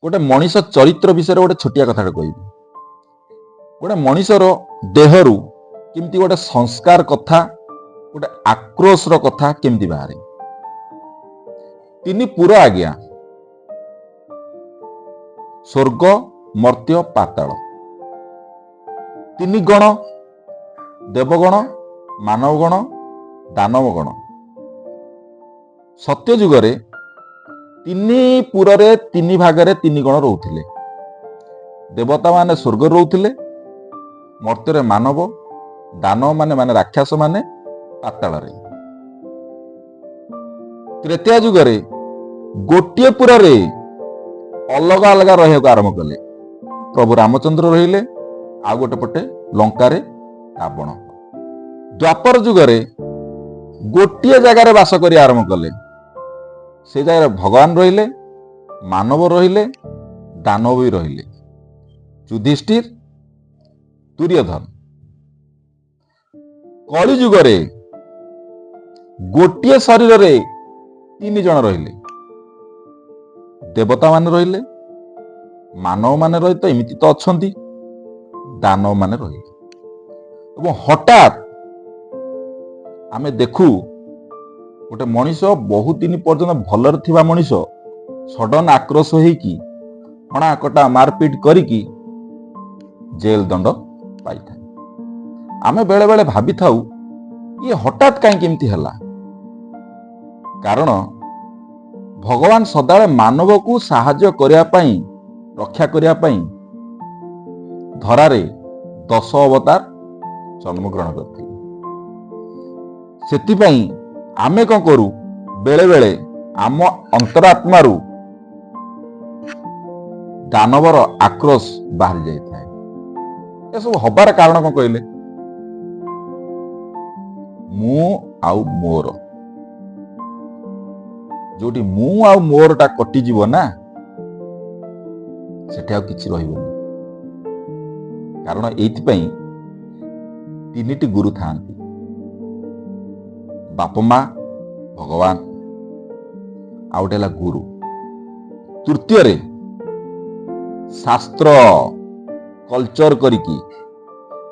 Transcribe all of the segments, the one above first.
गोटे मनीष चरित्र विषय गोटे छोटिया कथा कहबी। गोटे मनीषर देहरु केमती गोटे संस्कार कथा गोटे आक्रोश कथा केमती बाहर तीन पुरा आज्ञा स्वर्ग मर्त्य पाताल तीन गण देवगण मानवगण दानवगण सत्य जुगरे तीन पुरे तीन भागरे तीन गण रोते देवता माने स्वर्ग रोते मर्त्य मानव दानव माने माने राक्षस माने पाताल। त्रेतया जुगरे गोटे पुरे अलग अलग रहा आरंभ कले। प्रभु रामचंद्र रहिले आ गोटे पटे लंकारे रावण। द्वापर जुगरे गोटे जगार बास कर आरंभ कले। से जगह भगवान रहिले मानव रहिले दानव भी रहिले युधिष्ठिर दुर्योधन। कली जुगरे गोटे शरीर रे तीन जन रहिले देवता मान रहिले मानव मान रही तो एमती तो अच्छी दानव मान रहिले। हठात आमे देखू गोटे मनीष बहुत दिन पर्यंत भलर थिबा मनीष सडन आक्रोश होइकी हणा कटा मारपीट करिकी जेल दंड पाई था। आमे बेले बेले भाभी थाउ ये हठात कहीं केमती हला। कारण भगवान सदाळे मानव को साहाय्य करिया पई रक्षा करिया पई धरारे 10 अवतार जन्म ग्रहण करथिले। सेति पई आमे कौन करू बेले बेले आम अंतरात्मारू दानवर आक्रोश बाहर जाए। ये सब हबार कारण कौन कहले मु आउ मोर जोटी मु आउ मोर टा कटि जीव ना सेठी आउ किछि रहिबोनी। कारण एइथि पई तीनिटी गुरु थांती बाप माँ भगवान आउटेला गुरु। तृतीय रे शास्त्र कल्चर करिकी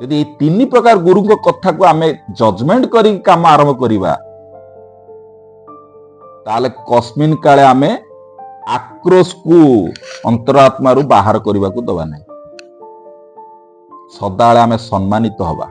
यदि ये तीन प्रकार गुरु को कथा को आमे जजमेंट करी काम आरंभ करिबा ताले कस्मिन काले आमे आक्रोश को अंतरात्मा रु बाहर करबा को दबा नहीं। सदाळे आमे सम्मानित हवा।